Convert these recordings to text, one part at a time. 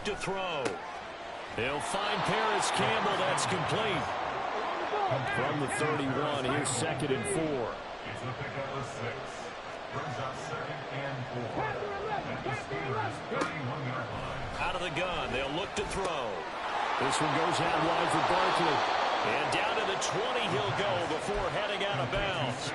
look to throw. He'll find Paris Campbell. That's complete. From the 31, here's 2nd and 4. It's the pick of the 6. Brings up 2nd and 4. At the Steelers' 31-yard line. Out of the gun, they'll look to throw. This one goes out wide for Barkley. And down to the 20 he'll go before heading out of bounds.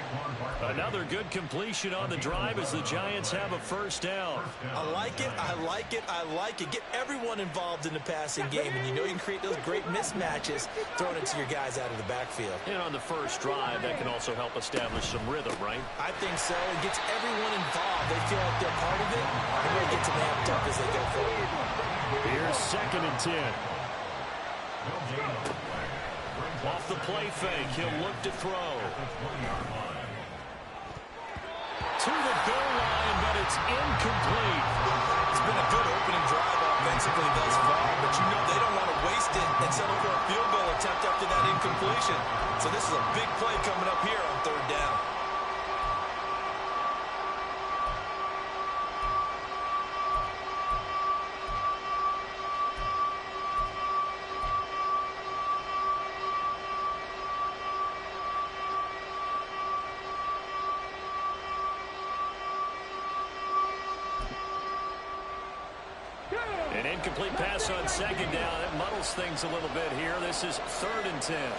Another good completion on the drive as the Giants have a first down. I like it, I like it, I like it. Get everyone involved in the passing game, and you know you can create those great mismatches throwing it to your guys out of the backfield. And on the first drive, that can also help establish some rhythm, right? I think so. It gets everyone involved. They feel like they're part of it, and really gets them amped up as they go forward. Here's 2nd and 10. Off the play fake, he'll look to throw. To the goal line, but it's incomplete. It's been a good opening drive offensively thus far, but you know they don't want to waste it and settle for a field goal attempt after that incompletion. So this is a big play coming up here on 3rd down. An incomplete pass on 2nd down. It muddles things a little bit here. This is 3rd and 10.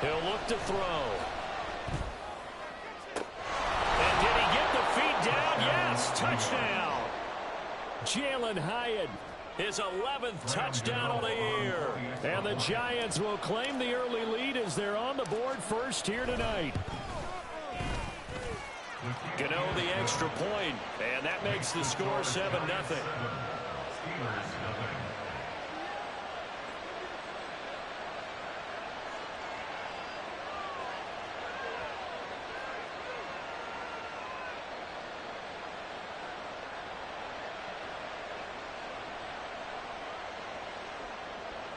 He'll look to throw. And did he get the feet down? Yes, touchdown. Jalen Hyatt, his 11th touchdown of the year. And the Giants will claim the early lead as they're on the board first here tonight. Gano the extra point, and that makes the score 7-0.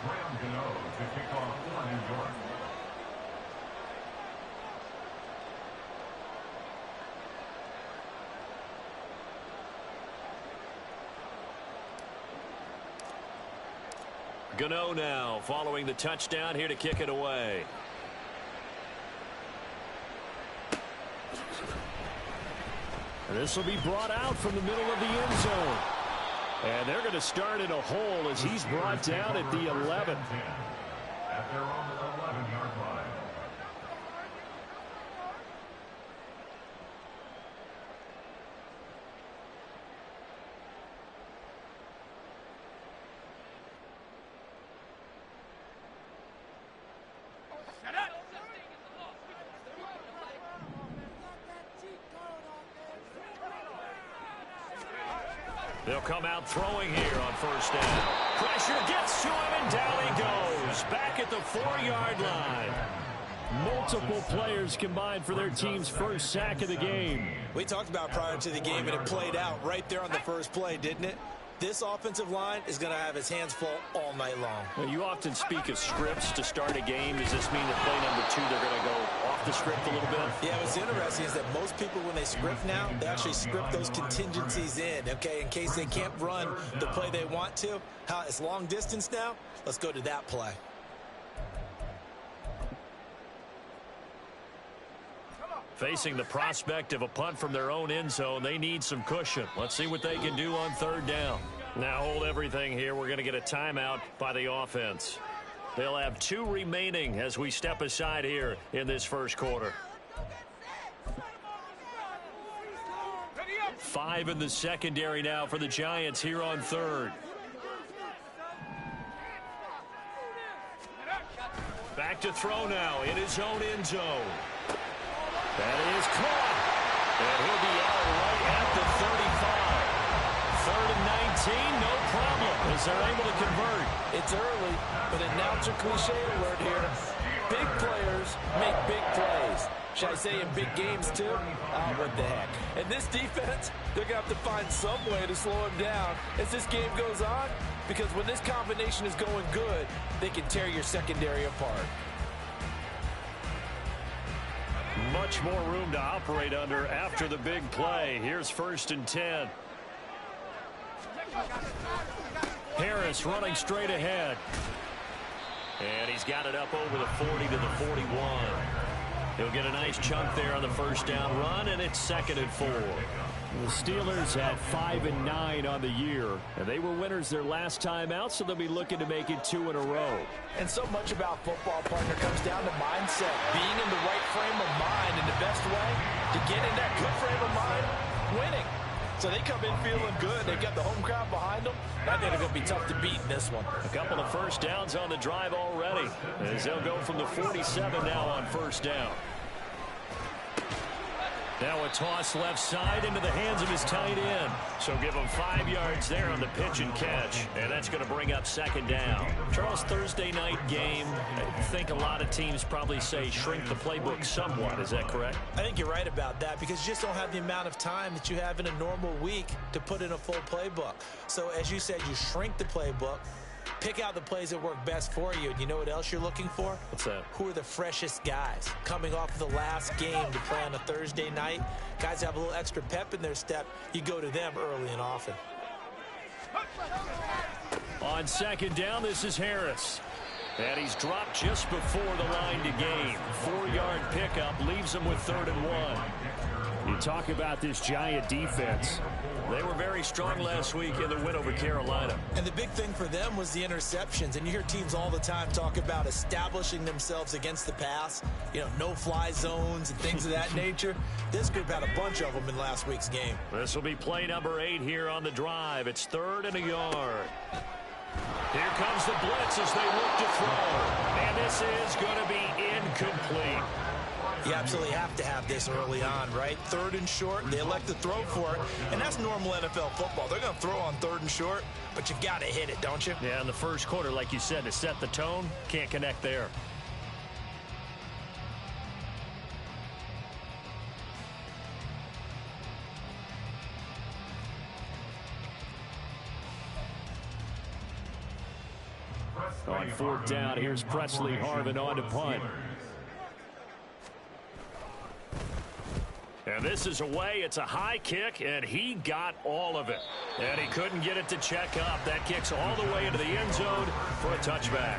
Graham Gano to kick off for New York. Gano now following the touchdown, here to kick it away. And this will be brought out from the middle of the end zone. And they're going to start in a hole as he's brought down at the 11. At their own 11-yard line. They'll come out throwing here on 1st down. Pressure gets to him, and down he goes. Back at the 4-yard line. Multiple players combined for their team's first sack of the game. We talked about prior to the game, and it played out right there on the first play, didn't it? This offensive line is going to have his hands full all night long. Well, you often speak of scripts to start a game. Does this mean that play number 2, they're going to go off the script a little bit? Yeah, what's interesting is that most people, when they script now, they actually script those contingencies in, okay, in case they can't run the play they want to. It's long distance now. Let's go to that play. Facing the prospect of a punt from their own end zone, they need some cushion. Let's see what they can do on 3rd down. Now hold everything here. We're going to get a timeout by the offense. They'll have 2 remaining as we step aside here in this first quarter. 5 in the secondary now for the Giants here on 3rd. Back to throw now in his own end zone. That is caught. And he'll be out right at the 35. 3rd and 19, no problem, as they're able to convert. It's early, but announcer cliche alert here. Big players make big plays. Should I say in big games, too? What the heck. And this defense, they're going to have to find some way to slow him down as this game goes on, because when this combination is going good, they can tear your secondary apart. Much more room to operate under after the big play. Here's 1st and 10. Harris running straight ahead. And he's got it up over the 40 to the 41. He'll get a nice chunk there on the first down run, and it's 2nd and 4. The Steelers had 5-9 on the year, and they were winners their last time out, so they'll be looking to make it 2 in a row. And so much about football, partner, comes down to mindset, being in the right frame of mind, and the best way to get in that good frame of mind, winning. So they come in feeling good. They've got the home crowd behind them. I think they're going to be tough to beat in this one. A couple of first downs on the drive already, as they'll go from the 47 now on first down. Now a toss left side into the hands of his tight end. So give him 5 yards there on the pitch and catch. And that's going to bring up 2nd down. Charles, Thursday night game, I think a lot of teams probably say shrink the playbook somewhat. Is that correct? I think you're right about that because you just don't have the amount of time that you have in a normal week to put in a full playbook. So as you said, you shrink the playbook. Pick out the plays that work best for you. And you know what else you're looking for? What's that? Who are the freshest guys? Coming off the last game to play on a Thursday night, guys have a little extra pep in their step. You go to them early and often. On 2nd down, this is Harris. And he's dropped just before the line to gain. 4-yard pickup leaves him with 3rd and 1. You talk about this Giant defense. They were very strong last week in the win over Carolina. And the big thing for them was the interceptions. And you hear teams all the time talk about establishing themselves against the pass. You know, no-fly zones and things of that nature. This group had a bunch of them in last week's game. This will be play number 8 here on the drive. It's 3rd and a yard. Here comes the blitz as they look to throw. And this is going to be incomplete. You absolutely have to have this early on, right? 3rd and short, they elect to throw for it, and that's normal NFL football. They're going to throw on 3rd and short, but you got to hit it, don't you? Yeah, in the first quarter, like you said, to set the tone, can't connect there. On 4th down, here's Presley Harvin on to punt. And this is away. It's a high kick, and he got all of it. And he couldn't get it to check up. That kicks all the way into the end zone for a touchback.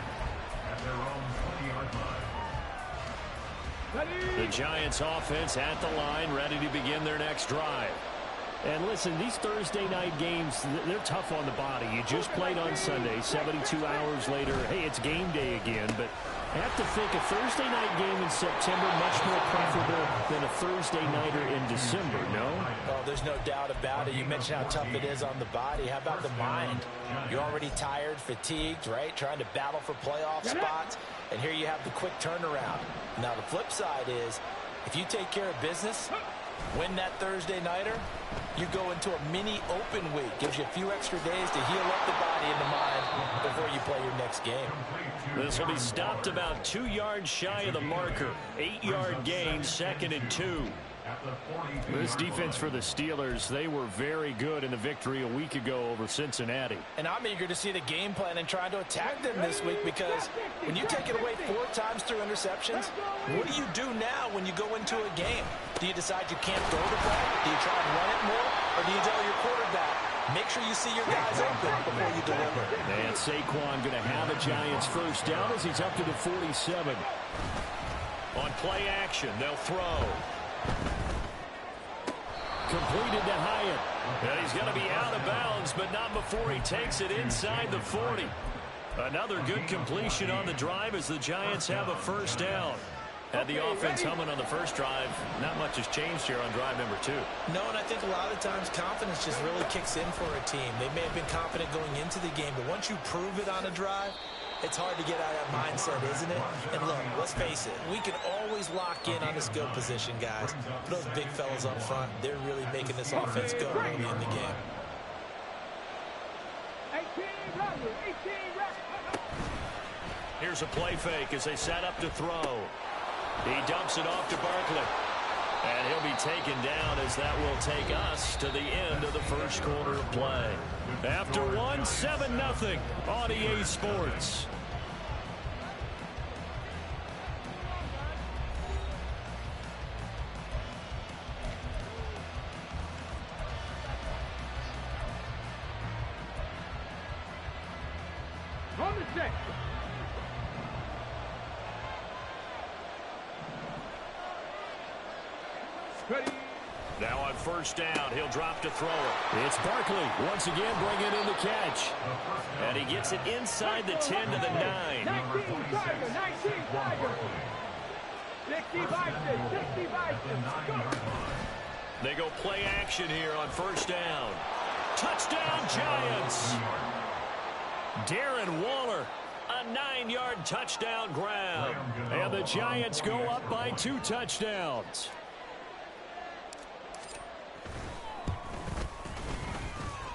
The Giants offense at the line, ready to begin their next drive. And listen, these Thursday night games, they're tough on the body. You just played on Sunday, 72 hours later, hey, it's game day again. But I have to think a Thursday night game in September much more preferable than a Thursday nighter in December, no? Oh, there's no doubt about it. You mentioned how tough it is on the body. How about the mind? You're already tired, fatigued, right? Trying to battle for playoff spots. And here you have the quick turnaround. Now, the flip side is, if you take care of business, win that Thursday nighter, you go into a mini open week. Gives you a few extra days to heal up the body and the mind before you play your next game. This will be stopped about 2 yards shy of the marker. 8-yard gain, 2nd and 2. This defense for the Steelers, they were very good in the victory a week ago over Cincinnati. And I'm eager to see the game plan and trying to attack them this week, because when you take it away 4 times through interceptions, what do you do now when you go into a game? Do you decide you can't throw the ball? Do you try and run it more? Or do you tell your quarterback, make sure you see your guys open before you deliver? And Saquon going to have a Giants first down as he's up to the 47. On play action, they'll throw. Completed to Hyatt. And he's going to be out of bounds, but not before he takes it inside the 40. Another good completion on the drive as the Giants have a first down. Had the offense humming on the first drive. Not much has changed here on drive number 2. No, and I think a lot of times confidence just really kicks in for a team. They may have been confident going into the game, but once you prove it on a drive, it's hard to get out of that mindset, isn't it? And look, let's face it, we can always lock in on the skill position, guys. But those big fellas up front, they're really making this offense go early in the game. Here's a play fake as they set up to throw. He dumps it off to Barkley. And he'll be taken down as that will take us to the end of the first quarter of play. After 7-0 on EA Sports. On the 6. Ready. Now on first down, he'll drop to throw it. It's Barkley once again bringing in the catch. And he gets it inside the 10 to the 9. 19 Tiger, 19 Tiger. 60 Vikings, 60 Vikings. They go play action here on first down. Touchdown, Giants. Darren Waller, a 9-yard touchdown grab. And the Giants go up by 2 touchdowns.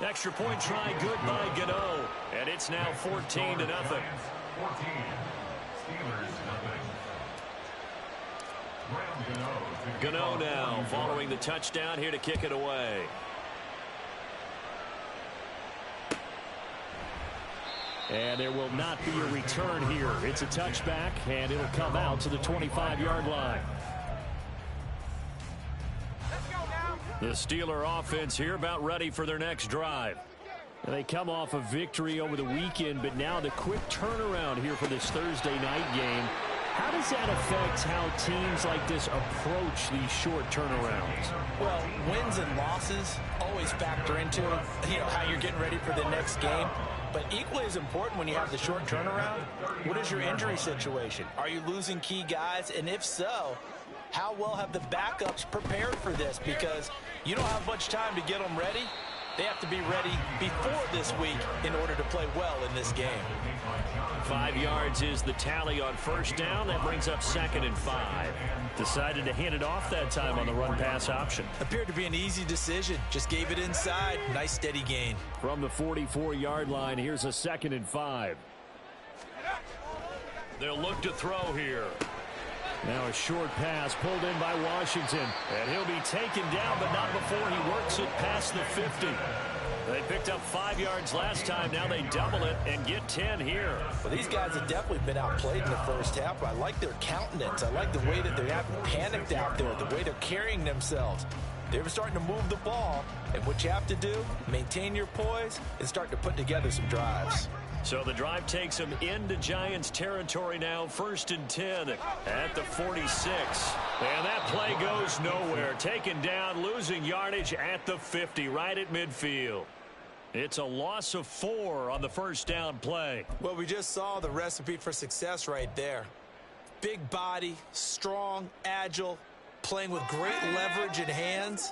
Extra point try good by Gano. And it's now 14 to nothing. 14. Steelers nothing. Gano now following the touchdown here to kick it away. And there will not be a return here. It's a touchback, and it'll come out to the 25-yard line. The Steeler offense here about ready for their next drive. They come off a victory over the weekend, but now the quick turnaround here for this Thursday night game. How does that affect how teams like this approach these short turnarounds? Well, wins and losses always factor into how you're getting ready for the next game. But equally as important when you have the short turnaround, what is your injury situation? Are you losing key guys? And if so, how well have the backups prepared for this? Because you don't have much time to get them ready. They have to be ready before this week in order to play well in this game. 5 yards is the tally on first down. That brings up 2nd and 5. Decided to hand it off that time on the run-pass option. Appeared to be an easy decision. Just gave it inside. Nice steady gain. From the 44-yard line, here's a 2nd and 5. They'll look to throw here. Now a short pass pulled in by Washington. And he'll be taken down, but not before he works it past the 50. They picked up 5 yards last time. Now they double it and get 10 here. Well, these guys have definitely been outplayed in the first half. I like their countenance. I like the way that they haven't panicked out there, the way they're carrying themselves. They're starting to move the ball. And what you have to do, maintain your poise and start to put together some drives. So the drive takes them into Giants territory now, 1st and 10 at the 46. And that play goes nowhere. Taken down, losing yardage at the 50, right at midfield. It's a loss of 4 on the first down play. Well, we just saw the recipe for success right there. Big body, strong, agile, playing with great leverage and hands.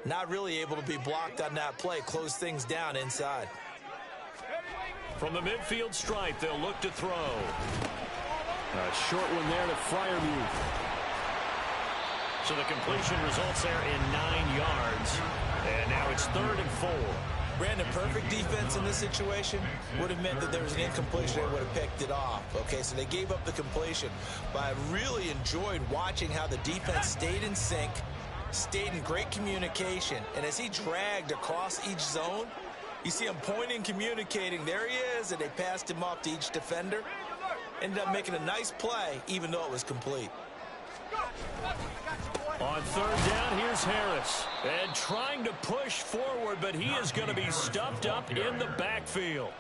Not really able to be blocked on that play. Close things down inside. From the midfield stripe, they'll look to throw. A short one there to Freiermuth. So the completion results there in 9 yards. And now it's 3rd and 4. Brandon, perfect defense in this situation would have meant that there was an incompletion. They would have picked it off. Okay, so they gave up the completion. But I really enjoyed watching how the defense stayed in sync, stayed in great communication. And as he dragged across each zone, you see him pointing, communicating. There he is, and they passed him off to each defender. Ended up making a nice play, even though it was complete. On 3rd down, here's Harris. And trying to push forward, but he is going to be stuffed up in the backfield.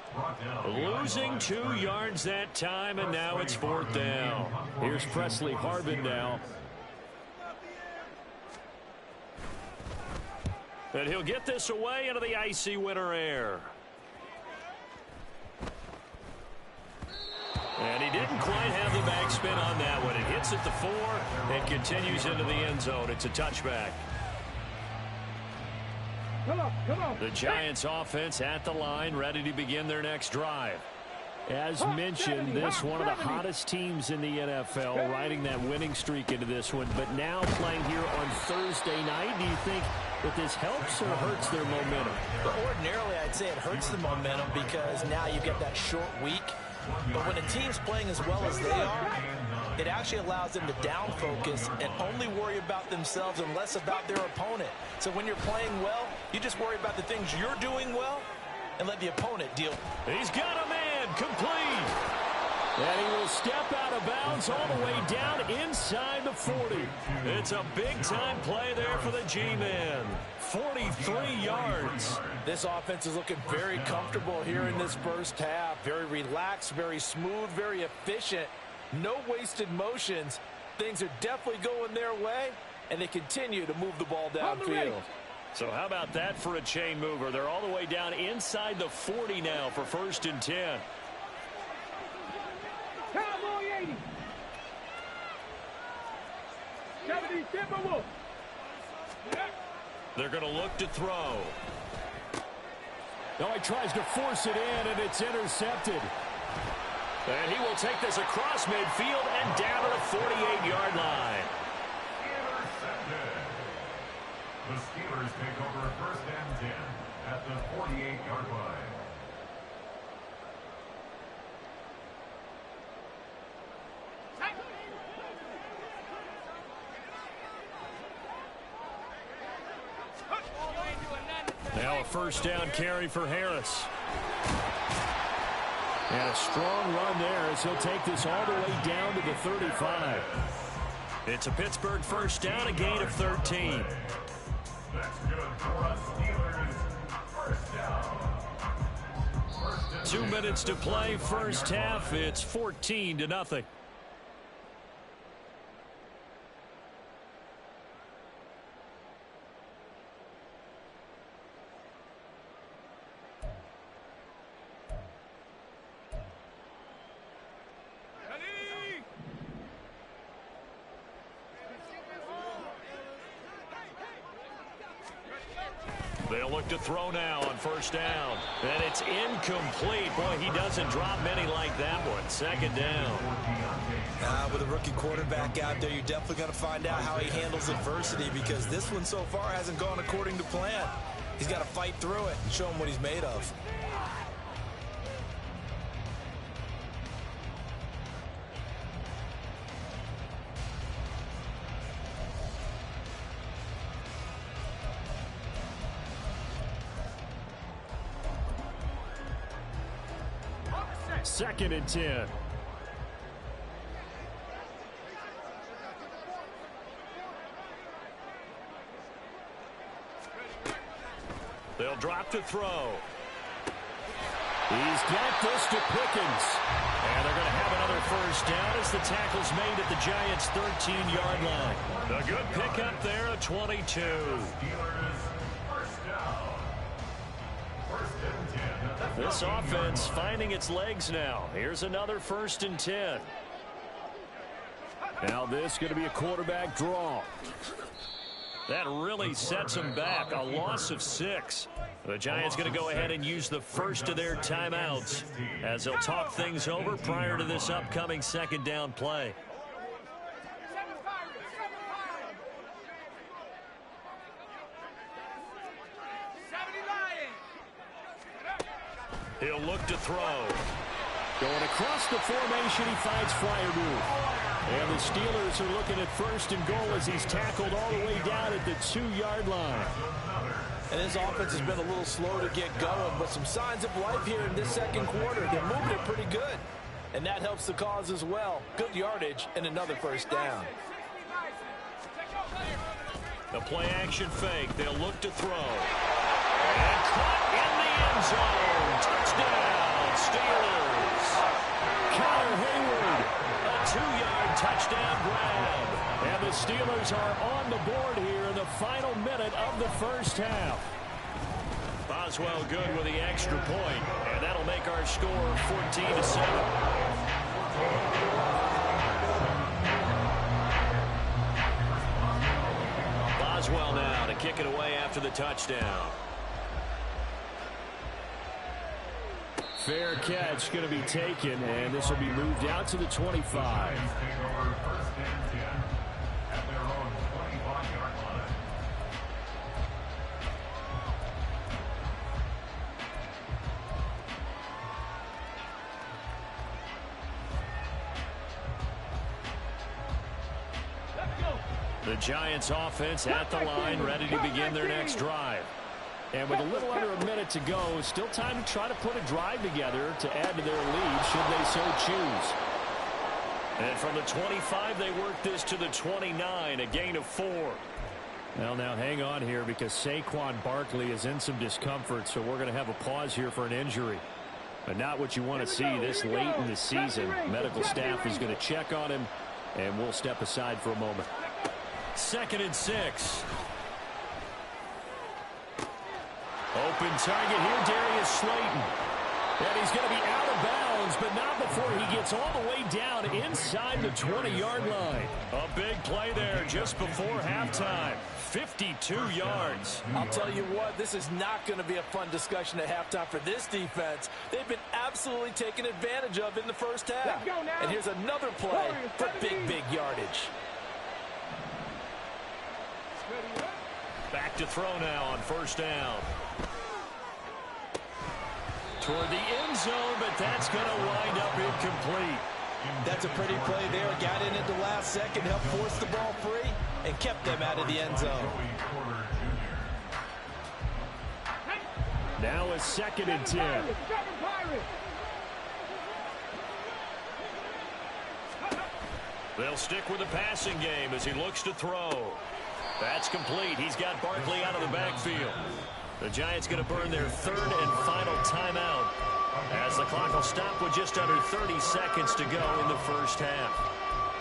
Losing 2 yards that time, and now it's 4th down. Here's Presley Harvin now. And he'll get this away into the icy winter air. And he didn't quite have the backspin on that one. It hits at the 4 and continues into the end zone. It's a touchback. Come on. The Giants offense at the line, ready to begin their next drive. As mentioned, this one of the hottest teams in the NFL, riding that winning streak into this one. But now playing here on Thursday night, do you think that this helps or hurts their momentum? But ordinarily, I'd say it hurts the momentum because now you get that short week. But when a team's playing as well as they are, it actually allows them to down focus and only worry about themselves and less about their opponent. So when you're playing well, you just worry about the things you're doing well and let the opponent deal. He's got a man complete. And he will step out of bounds all the way down inside the 40. It's a big-time play there for the G-Men. 43 yards. This offense is looking very comfortable here in this first half. Very relaxed, very smooth, very efficient. No wasted motions. Things are definitely going their way, and they continue to move the ball downfield. So how about that for a chain mover? They're all the way down inside the 40 now for 1st and 10. Cowboy 80. 70 Timberwolves. They're going to look to throw. No, he tries to force it in, and it's intercepted. And he will take this across midfield and down to the 48-yard line. Intercepted. The Steelers take over 1st and 10 at the 48-yard line. Now a 1st down carry for Harris. And a strong run there as he'll take this all the way down to the 35. It's a Pittsburgh 1st down, a gain of 13. That's good for us Steelers. 1st down. 2 minutes to play, 1st half. It's 14-0. They'll look to throw now on 1st down. And it's incomplete. Boy, he doesn't drop many like that one. 2nd down. With a rookie quarterback out there, you're definitely going to find out how he handles adversity, because this one so far hasn't gone according to plan. He's got to fight through it and show him what he's made of. Second and 10. They'll drop to throw. He's got this to Pickens. And they're going to have another 1st down as the tackle's made at the Giants' 13-yard line. A good pickup there, a 22. This offense finding its legs now. Here's another 1st and 10. Now this going to be a quarterback draw. That really sets them back. A loss of 6. The Giants going to go ahead and use the first of their timeouts as they'll talk things over prior to this upcoming 2nd down play. He'll look to throw. Going across the formation, he finds Freiermuth. And the Steelers are looking at 1st and goal as he's tackled all the way down at the 2-yard line. And this offense has been a little slow to get going, but some signs of life here in this 2nd quarter. They're moving it pretty good, and that helps the cause as well. Good yardage and another 1st down. The play action fake. They'll look to throw. And caught in the end zone. Touchdown, Steelers. Connor Hayward. A 2-yard touchdown grab. And the Steelers are on the board here in the final minute of the 1st half. Boswell good with the extra point, and that'll make our score 14-7. Boswell now to kick it away after the touchdown. Fair catch going to be taken, and this will be moved out to the 25. The Giants offense at the line, ready to begin their next drive. And with a little under a minute to go, still time to try to put a drive together to add to their lead should they so choose. And from the 25, they work this to the 29, a gain of 4. Well, now hang on here because Saquon Barkley is in some discomfort, so we're going to have a pause here for an injury. But not what you want to see this late in the season. Medical staff is going to check on him, and we'll step aside for a moment. 2nd and 6. Open target here, Darius Slayton. And he's going to be out of bounds, but not before he gets all the way down inside the 20-yard line. A big play there just before halftime. 52 yards. I'll tell you what, this is not going to be a fun discussion at halftime for this defense. They've been absolutely taken advantage of in the first half. And here's another play for big yardage. Back to throw now on 1st down. Toward the end zone, but that's going to wind up incomplete. That's a pretty play there. Got in at the last second, helped force the ball free, and kept them out of the end zone. Now a 2nd and 10. They'll stick with the passing game as he looks to throw. That's complete. He's got Barkley out of the backfield. The Giants going to burn their 3rd and final timeout as the clock will stop with just under 30 seconds to go in the first half.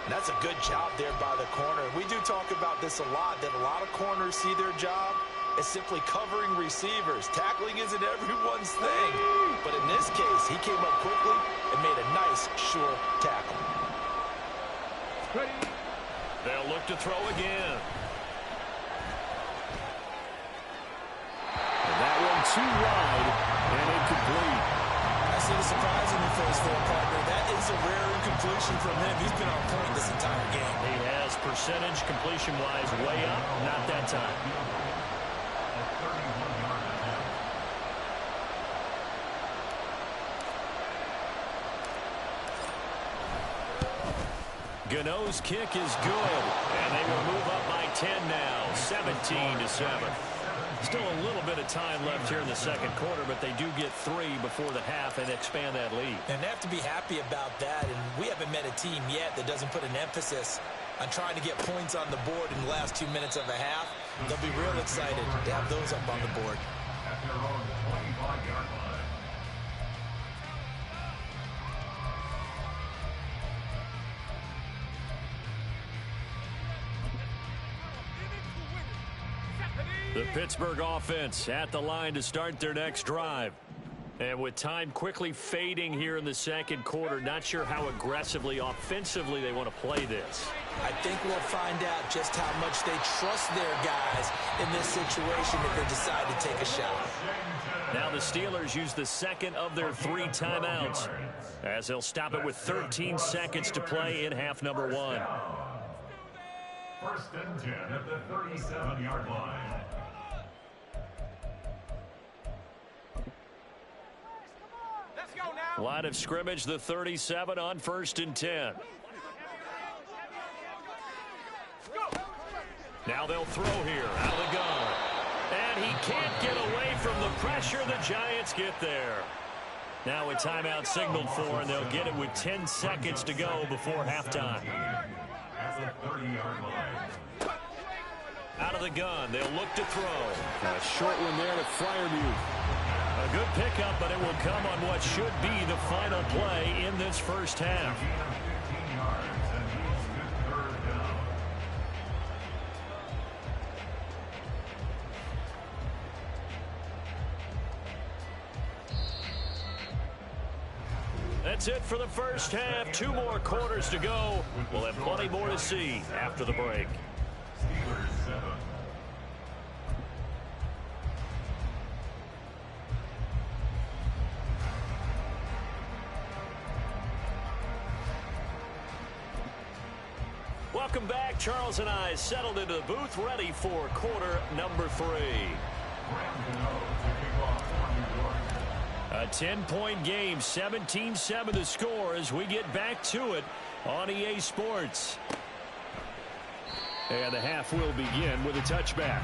And that's a good job there by the corner. We do talk about this a lot, that a lot of corners see their job as simply covering receivers. Tackling isn't everyone's thing. But in this case, he came up quickly and made a nice, sure tackle. They'll look to throw again. That one too wide and incomplete. I see the surprise in your face there, partner. That is a rare incompletion from him. He's been on point this entire game. He has percentage completion-wise way up. Not that time. Gano's kick is good, and they will move up by 10 now, 17-7. Still a little bit of time left here in the second quarter, but they do get 3 before the half and expand that lead. And they have to be happy about that, and we haven't met a team yet that doesn't put an emphasis on trying to get points on the board in the last 2 minutes of a half. They'll be real excited to have those up on the board. At their own 25-yard line. The Pittsburgh offense at the line to start their next drive. And with time quickly fading here in the second quarter, not sure how aggressively, offensively they want to play this. I think we'll find out just how much they trust their guys in this situation if they decide to take a shot. Now the Steelers use the second of their 3 timeouts as they'll stop it with 13 seconds to play in half number 1. 1st and 10 at the 37-yard line. Line of scrimmage, the 37 on 1st and 10. Now they'll throw here out of the gun. And he can't get away from the pressure. The Giants get there. Now a timeout signaled for, and they'll get it with 10 seconds to go before halftime. At the 30-yard line. Out of the gun, they'll look to throw. A short one there to Freiermuth. A good pickup, but it will come on what should be the final play in this first half. 15 yards, and he's good 3rd down. That's it for the first half. 2 more quarters to go. We'll have plenty more to see after the break. Steelers 7. Welcome back. Charles and I settled into the booth, ready for quarter number 3. A 10-point game, 17-7 the score as we get back to it on EA Sports. And the half will begin with a touchback.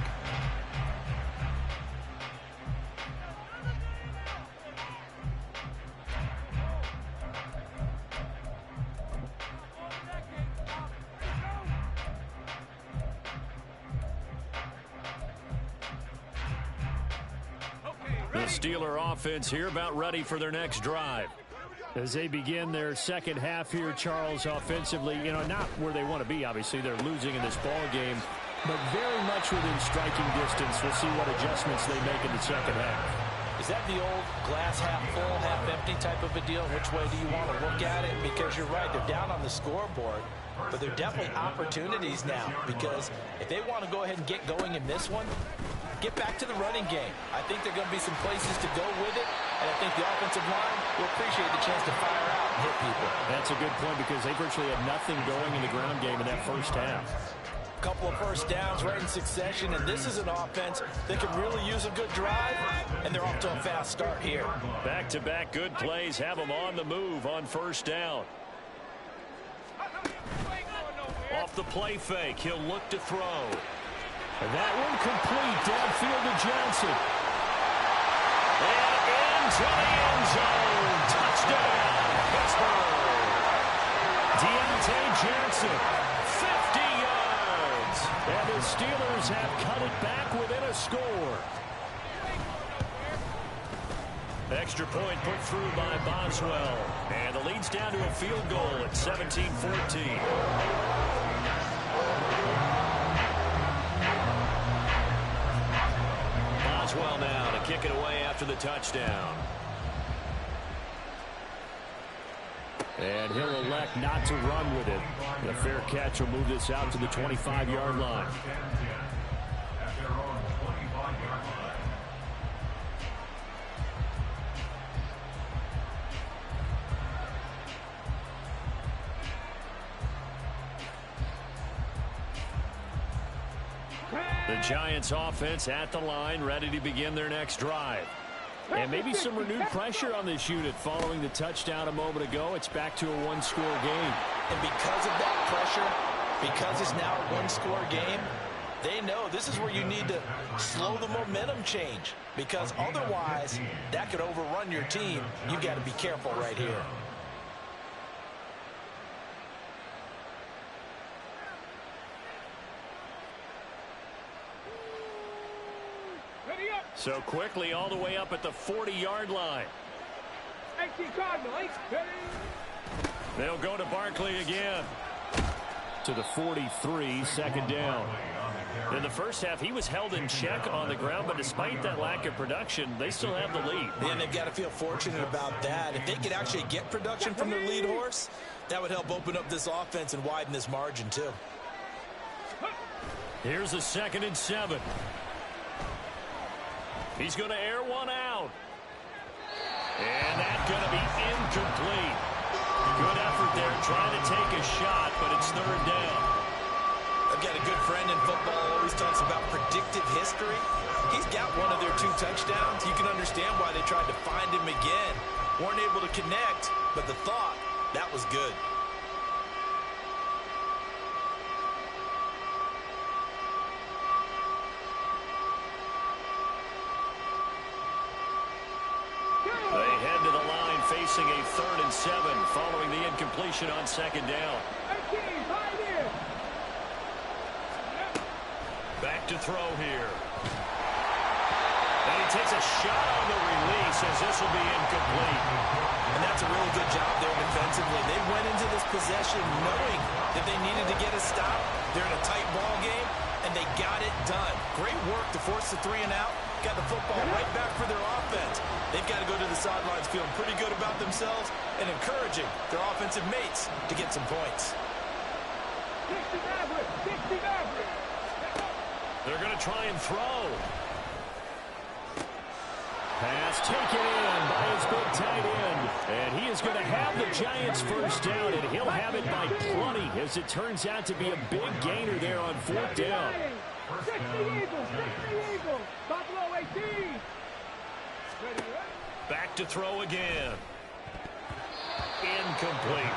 Steeler offense here about ready for their next drive. As they begin their second half here, Charles, offensively, not where they want to be. Obviously, they're losing in this ball game, but very much within striking distance. We'll see what adjustments they make in the second half. Is that the old glass half full, half empty type of a deal? Which way do you want to look at it? Because you're right, they're down on the scoreboard, but they're definitely opportunities now, because if they want to go ahead and get going in this one, get back to the running game. I think there are going to be some places to go with it, and I think the offensive line will appreciate the chance to fire out and hit people. That's a good point, because they virtually had nothing going in the ground game in that first half. Couple of first downs right in succession, and this is an offense that can really use a good drive, and they're off to a fast start here. Back-to-back good plays have them on the move on first down. Off the play fake, he'll look to throw. And that one complete downfield to Johnson. And into the end zone. Touchdown, Pittsburgh. Deontay Johnson, 50 yards. And the Steelers have cut it back within a score. Extra point put through by Boswell. And the lead's down to a field goal at 17-14. Boswell now to kick it away after the touchdown. And he'll elect not to run with it. The fair catch will move this out to the 25-yard line. The Giants offense at the line, ready to begin their next drive. And maybe some renewed pressure on this unit following the touchdown a moment ago. It's back to a one-score game. And because of that pressure, because it's now a one-score game, they know this is where you need to slow the momentum change, because otherwise that could overrun your team. You've got to be careful right here. So quickly all the way up at the 40-yard line. They'll go to Barkley again. To the 43, second down. In the first half, he was held in check on the ground, but despite that lack of production, they still have the lead. And they've got to feel fortunate about that. If they could actually get production from their lead horse, that would help open up this offense and widen this margin too. Here's a 2nd and 7. He's going to air one out. And that's going to be incomplete. Good effort there trying to take a shot, but it's 3rd down. I've got a good friend in football, always talks about predictive history. He's got one of their 2 touchdowns. You can understand why they tried to find him again. Weren't able to connect, but the thought, that was good. They head to the line facing a 3rd and 7 following the incompletion on 2nd down. Back to throw here. And he takes a shot on the release as this will be incomplete. And that's a really good job there defensively. They went into this possession knowing that they needed to get a stop. They're in a tight ball game, and they got it done. Great work to force the 3 and out. Got the football right back for their offense. They've got to go to the sidelines feeling pretty good about themselves and encouraging their offensive mates to get some points. They're going to try and throw. Pass taken in by his big tight end. And he is going to have the Giants first down, and he'll have it by plenty, as it turns out to be a big gainer there on 4th down. Back to throw again. Incomplete.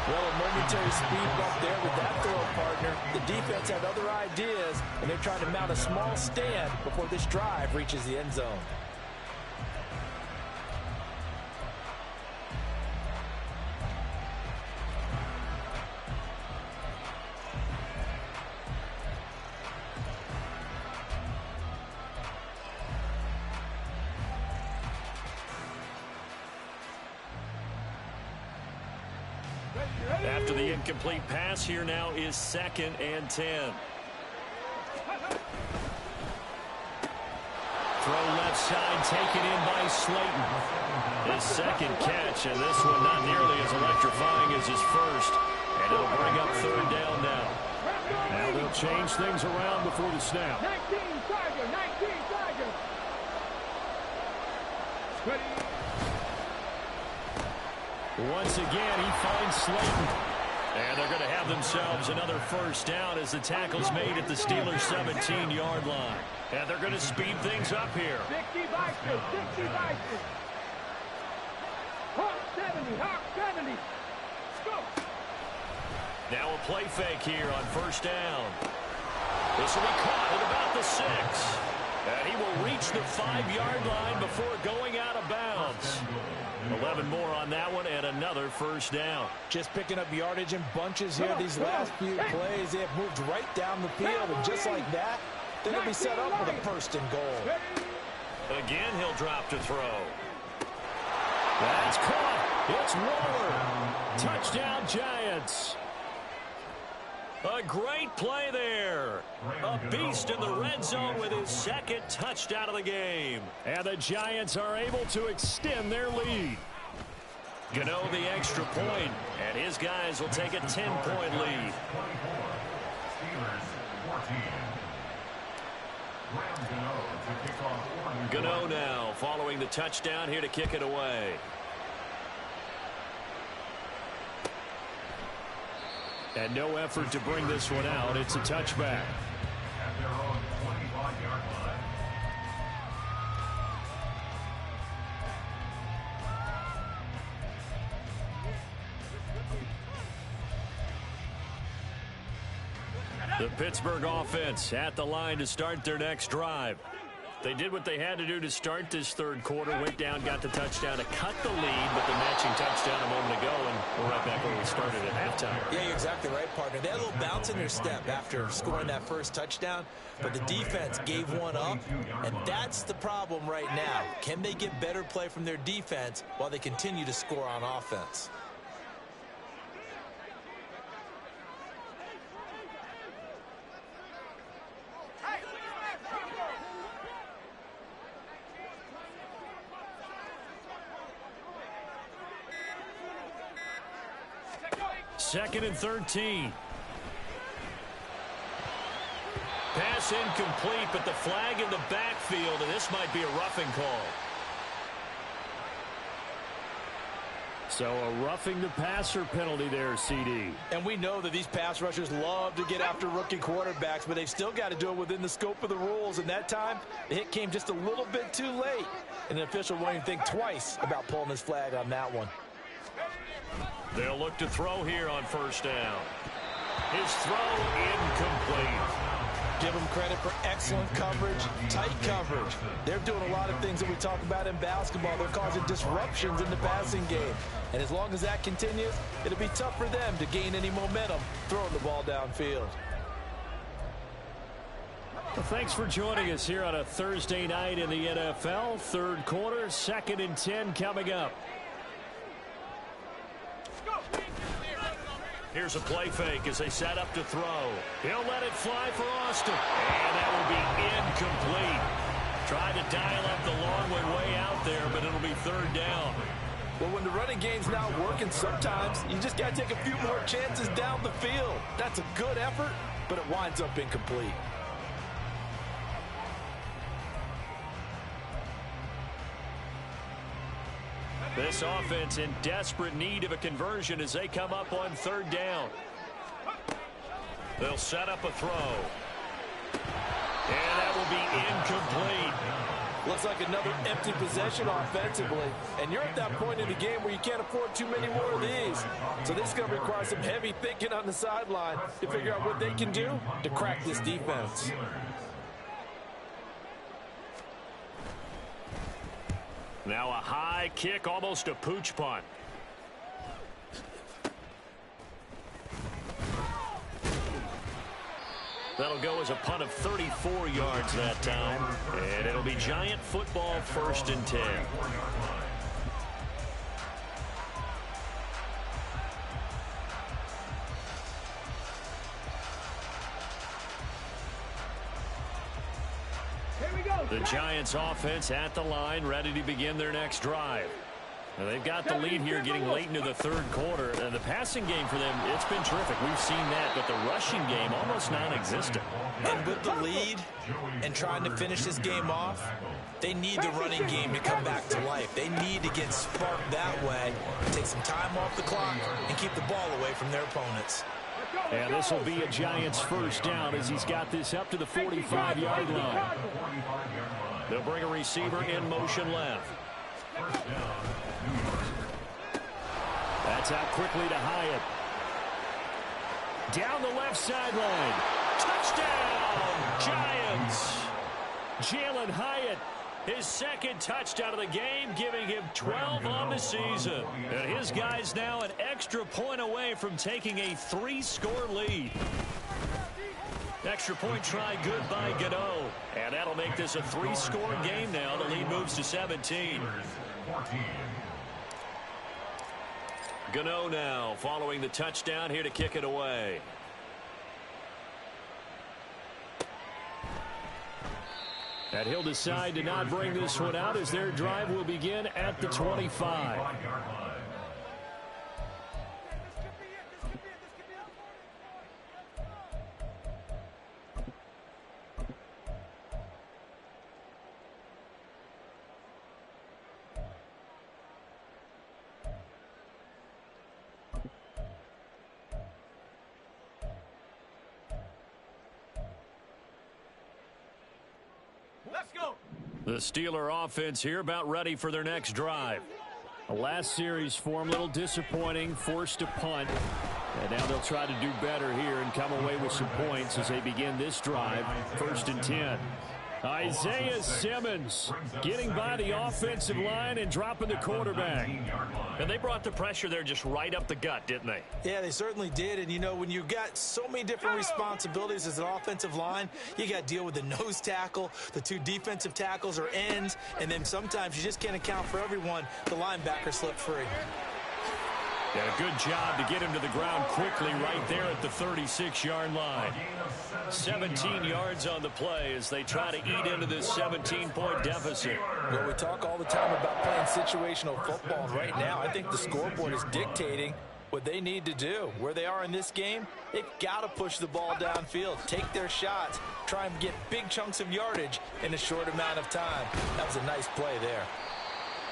Well, a momentary speed bump there with that throw, partner. The defense had other ideas, and they're trying to mount a small stand before this drive reaches the end zone. After the incomplete pass, here now is 2nd and 10. Throw left side, taken in by Slayton. His 2nd catch, and this one not nearly as electrifying as his first. And it'll bring up 3rd down now. Now they'll change things around before the snap. 19 Charger, 19 Charger. Once again, he finds Slayton. And they're going to have themselves another 1st down as the tackle's made at the Steelers' 17-yard line. And they're going to speed things up here. 60 Vikings, 60 Vikings. Hawk 70, Hawk 70. Go. Now a play fake here on 1st down. This will be caught at about the 6. And he will reach the 5-yard line before going out of bounds. 11 more on that one and another 1st down. Just picking up yardage in bunches here. These last few plays, they have moved right down the field. And just like that, they're going to be set up with a 1st and goal. Again, he'll drop to throw. That's caught. It's Waller. Touchdown, Giants. A great play there. A beast in the red zone with his 2nd touchdown of the game. And the Giants are able to extend their lead. Gano the extra point, and his guys will take a 10-point lead. Steelers 14. Gano now following the touchdown here to kick it away. And no effort to bring this one out. It's a touchback. At their own 25-yard line. The Pittsburgh offense at the line to start their next drive. They did what they had to do to start this 3rd quarter. Went down, got the touchdown to cut the lead, but the matching touchdown a moment ago, and we're right back where we started at halftime. Yeah, you're exactly right, partner. They had a little bounce in their step after scoring that 1st touchdown, but the defense gave one up, and that's the problem right now. Can they get better play from their defense while they continue to score on offense? Second and 13. Pass incomplete, but the flag in the backfield, and this might be a roughing call. So a roughing the passer penalty there, CD. And we know that these pass rushers love to get after rookie quarterbacks, but they've still got to do it within the scope of the rules. And that time, the hit came just a little bit too late. And the official won't even think twice about pulling his flag on that one. They'll look to throw here on 1st down. His throw incomplete. Give them credit for excellent coverage, tight coverage. They're doing a lot of things that we talk about in basketball. They're causing disruptions in the passing game. And as long as that continues, it'll be tough for them to gain any momentum throwing the ball downfield. Well, thanks for joining us here on a Thursday night in the NFL. 3rd quarter, 2nd and 10 coming up. Here's a play fake as they set up to throw. He'll let it fly for Austin. And that will be incomplete. Tried to dial up the long way out there, but it'll be 3rd down. Well, when the running game's not working, sometimes you just got to take a few more chances down the field. That's a good effort, but it winds up incomplete. This offense in desperate need of a conversion as they come up on 3rd down. They'll set up a throw. And that will be incomplete. Looks like another empty possession offensively. And you're at that point in the game where you can't afford too many more of these. So this is going to require some heavy thinking on the sideline to figure out what they can do to crack this defense. Now a high kick, almost a pooch punt. That'll go as a punt of 34 yards that time. And it'll be Giant football, 1st and 10. The Giants offense at the line, ready to begin their next drive. Now they've got the lead here getting late into the third quarter. And the passing game for them, it's been terrific. We've seen that, but the rushing game almost non-existent. And with the lead and trying to finish this game off, they need the running game to come back to life. They need to get sparked that way, take some time off the clock, and keep the ball away from their opponents. And this will be a Giants first down as he's got this up to the 45-yard line. They'll bring a receiver in motion left. That's out quickly to Hyatt. Down the left sideline. Touchdown, Giants. Jalen Hyatt, his second touchdown of the game, giving him 12 on the season. And his guys now an extra point away from taking a 3-score lead. Extra point try good by Gano. And that'll make this a 3-score game now. The lead moves to 17. Gano now following the touchdown here to kick it away. And he'll decide to not bring this one out as their drive will begin at the 25. The Steeler offense here about ready for their next drive. The last series for them, a little disappointing, forced a punt. And now they'll try to do better here and come away with some points as they begin this drive. 1st and 10. Isaiah Simmons getting by the offensive line and dropping the quarterback. And they brought the pressure there just right up the gut, didn't they? Yeah, they certainly did. And, you know, when you've got so many different responsibilities as an offensive line, you got to deal with the nose tackle, the 2 defensive tackles or ends, and then sometimes you just can't account for everyone. The linebacker slipped free. Yeah, a good job to get him to the ground quickly right there at the 36-yard line. 17 yards on the play as they try to eat into this 17-point deficit. Well, we talk all the time about playing situational football. Right now, I think the scoreboard is dictating what they need to do. Where they are in this game, they've got to push the ball downfield, take their shots, try and get big chunks of yardage in a short amount of time. That was a nice play there.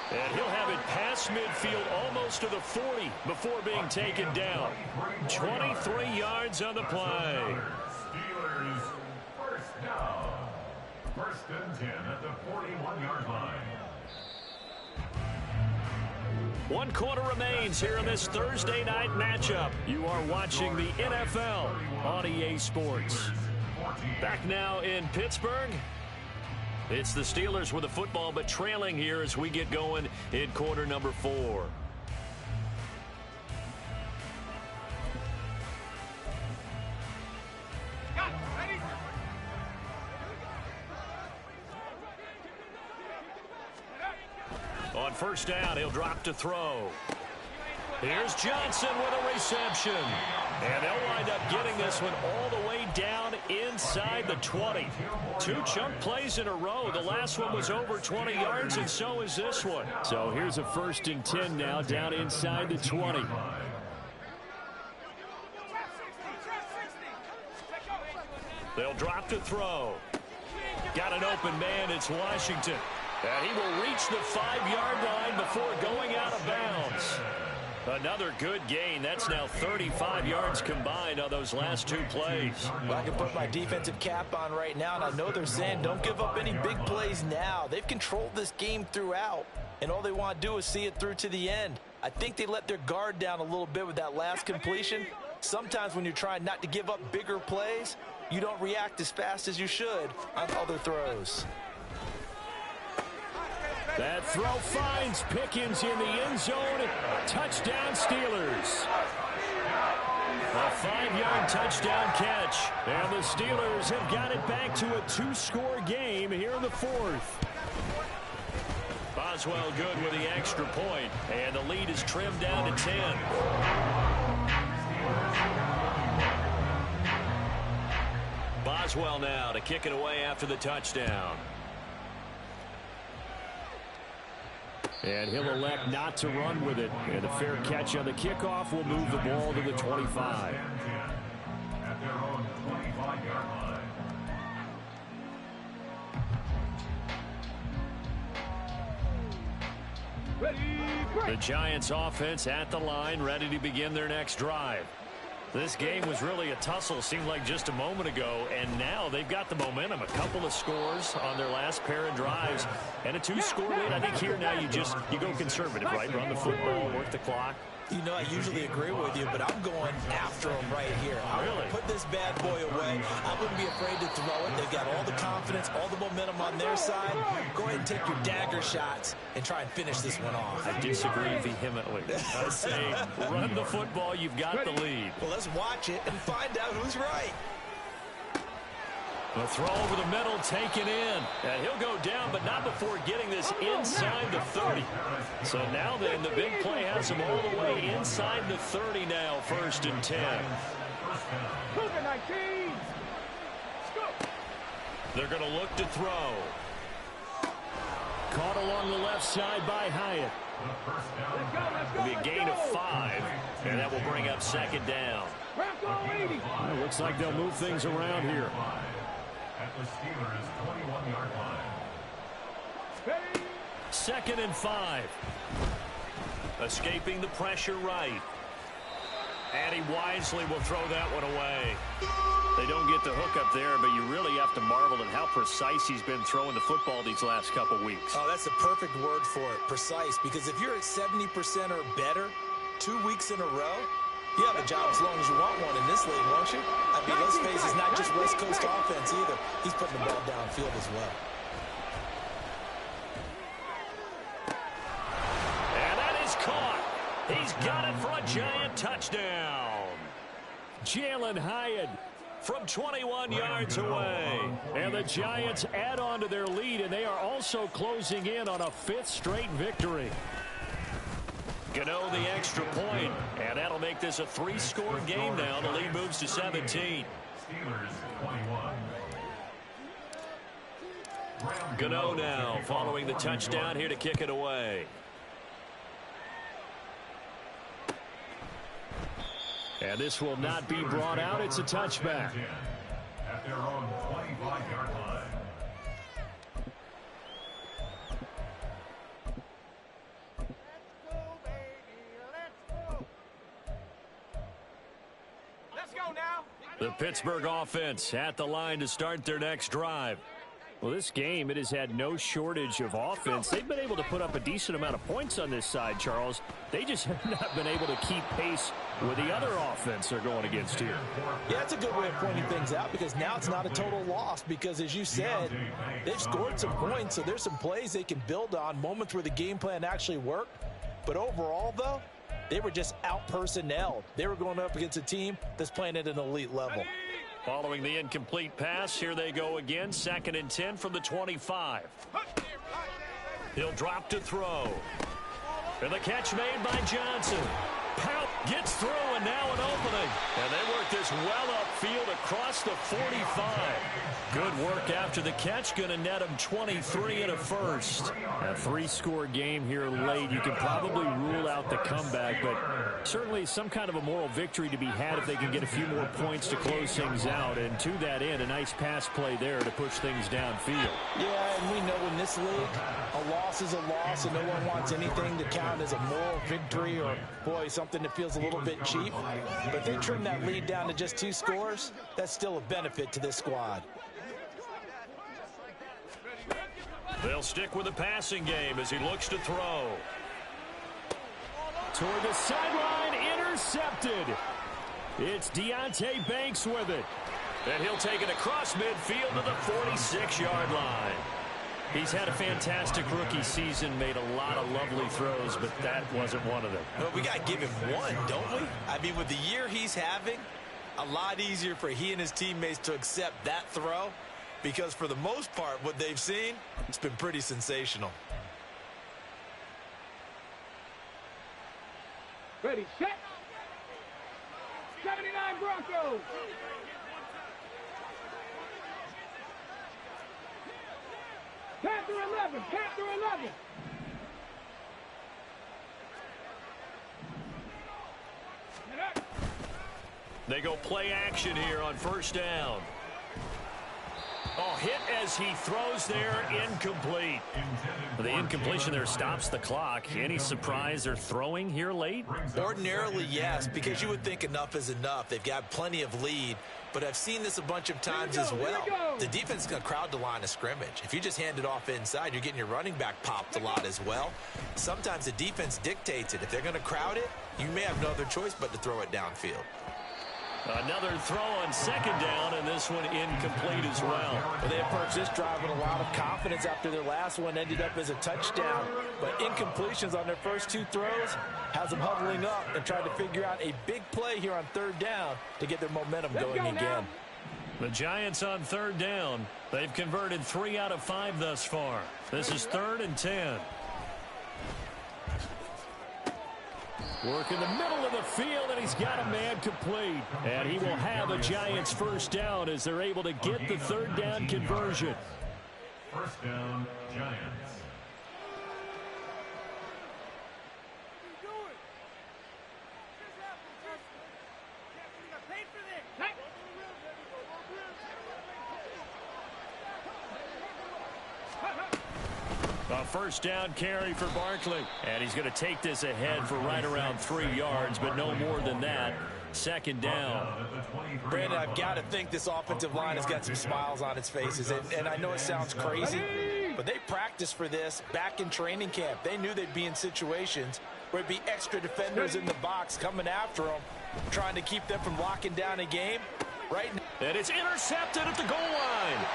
And he'll have it past midfield almost to the 40 before being taken down. 23 yards on the play. Steelers first down. 1st and 10 at the 41-yard line. 1 quarter remains here in this Thursday night matchup. You are watching the NFL on EA Sports. Back now in Pittsburgh. It's the Steelers with the football, but trailing here as we get going in quarter number 4. On 1st down, he'll drop to throw. Here's Johnson with a reception. And they'll wind up getting this one all the way down inside the 20. 2 chunk plays in a row. The last one was over 20 yards, and so is this one. So here's a 1st and 10 now down inside the 20. They'll drop to throw. Got an open man. It's Washington. And he will reach the 5-yard line before going out of bounds. Another good gain. That's now 35 yards combined on those last 2 plays. Well, I can put my defensive cap on right now, and I know they're saying don't give up any big plays now. They've controlled this game throughout, and all they want to do is see it through to the end. I think they let their guard down a little bit with that last completion. Sometimes when you're trying not to give up bigger plays, you don't react as fast as you should on other throws. That throw finds Pickens in the end zone. Touchdown, Steelers. A 5-yard touchdown catch. And the Steelers have got it back to a 2-score game here in the 4th. Boswell good with the extra point. And the lead is trimmed down to 10. Boswell now to kick it away after the touchdown. And he'll elect not to run with it. And a fair catch on the kickoff will move the ball to the 25. At their own 25-yard line. The Giants offense at the line, ready to begin their next drive. This game was really a tussle, seemed like just a moment ago, and now they've got the momentum. A couple of scores on their last pair of drives, and a 2-score lead. I think here now you go conservative, right? Run the football, work the clock. You know, I usually agree with you, but I'm going after him right here. I want to put this bad boy away. I wouldn't be afraid to throw it. They've got all the confidence, all the momentum on their side. Go ahead and take your dagger shots and try and finish this one off. I disagree vehemently. I say run the football. You've got the lead. Well, let's watch it and find out who's right. The throw over the middle, taken in. And he'll go down, but not before getting this inside the 30. So now then, the big play has him all the way inside the 30 now, 1st and 10. They're going to look to throw. Caught along the left side by Hyatt. It'll be a gain of 5, and that will bring up 2nd down. It looks like they'll move things around here. At the Steelers' 21-yard line. 2nd and 5. Escaping the pressure right. And he wisely will throw that one away. They don't get the hook up there, but you really have to marvel at how precise he's been throwing the football these last couple weeks. Oh, that's the perfect word for it, precise, because if you're at 70% or better 2 weeks in a row, you have a job as long as you want one in this league, won't you? I mean, let's face it, it's not just West Coast offense either. He's putting the ball downfield as well. And that is caught. He's got it for a Giant touchdown. Jalen Hyatt from 21 yards away. And the Giants add on to their lead, and they are also closing in on a 5th straight victory. Gano the extra point, and that'll make this a 3-score game now. The lead moves to 17. Steelers 21. Gano now following the touchdown here to kick it away. And this will not be brought out. It's a touchback. At their own 25-yard line. The Pittsburgh offense at the line to start their next drive. Well, this game, it has had no shortage of offense. They've been able to put up a decent amount of points on this side, Charles. They just have not been able to keep pace with the other offense they're going against here. Yeah, that's a good way of pointing things out, because now it's not a total loss, because as you said, they've scored some points, so there's some plays they can build on, moments where the game plan actually worked. But overall, though, they were just out-personnelled. They were going up against a team that's playing at an elite level. Following the incomplete pass, here they go again. 2nd and 10 from the 25. He'll drop to throw. And the catch made by Johnson. Pount gets through, and now an opening. And they work this well upfield across the 45. Good work after the catch. Going to net him 23 and a first. A 3-score game here late. You can probably rule out the comeback, but certainly some kind of a moral victory to be had if they can get a few more points to close things out. And to that end, a nice pass play there to push things downfield. Yeah, and we know in this league, a loss is a loss, and no one wants anything to count as a moral victory or, boy, something that feels a little bit cheap. But if they trim that lead down to just 2 scores, that's still a benefit to this squad. They'll stick with the passing game as he looks to throw. Toward the sideline, intercepted. It's Deonte Banks with it. And he'll take it across midfield to the 46-yard line. He's had a fantastic rookie season, made a lot of lovely throws, but that wasn't one of them. Well, we got to give him one, don't we? I mean, with the year he's having, a lot easier for he and his teammates to accept that throw, because for the most part, what they've seen, it's been pretty sensational. Ready, set. 79 Broncos. Panther 11, Panther 11. They go play action here on first down. Oh, hit as he throws there, incomplete. The incompletion there stops the clock. Any surprise they're throwing here late? Ordinarily, yes, because you would think enough is enough. They've got plenty of lead, but I've seen this a bunch of times as well. The defense is going to crowd the line of scrimmage. If you just hand it off inside, you're getting your running back popped a lot as well. Sometimes the defense dictates it. If they're going to crowd it, you may have no other choice but to throw it downfield. Another throw on second down, and this one incomplete as well. They approached this drive with a lot of confidence after their last one ended up as a touchdown. But incompletions on their first two throws has them huddling up and trying to figure out a big play here on third down to get their momentum going again. The Giants on third down. They've converted 3 out of 5 thus far. This is 3rd and 10. Work in the middle of the field, and he's got a man complete. And he will have a Giants first down as they're able to get the third down conversion. First down, Giants. A first down carry for Barkley. And he's going to take this ahead for right around 3 yards, but no more than that. Second down. Brandon, I've got to think this offensive line has got some smiles on its faces. And I know it sounds crazy, but they practiced for this back in training camp. They knew they'd be in situations where it'd be extra defenders in the box coming after them, trying to keep them from locking down a game. Right now. And it's intercepted at the goal line.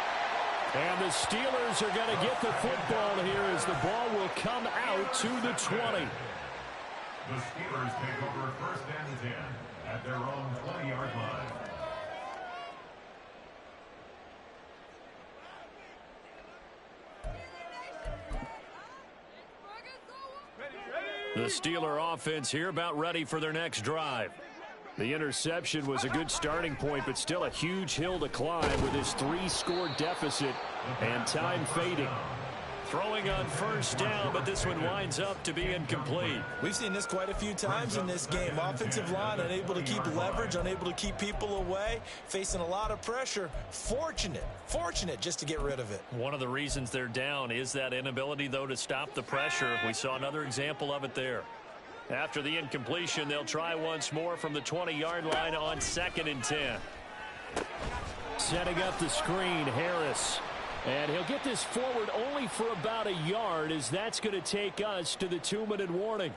And the Steelers are going to get the football here as the ball will come out to the 20. The Steelers take over first and 10 at their own 20-yard line. The Steeler offense here about ready for their next drive. The interception was a good starting point, but still a huge hill to climb with his 3-score deficit and time fading. Throwing on first down, but this one winds up to be incomplete. We've seen this quite a few times in this game. Offensive line unable to keep leverage, unable to keep people away, facing a lot of pressure. Fortunate just to get rid of it. One of the reasons they're down is that inability, though, to stop the pressure. We saw another example of it there. After the incompletion, they'll try once more from the 20-yard line on 2nd and 10. Setting up the screen, Harris. And he'll get this forward only for about a yard, as that's going to take us to the 2-minute warning.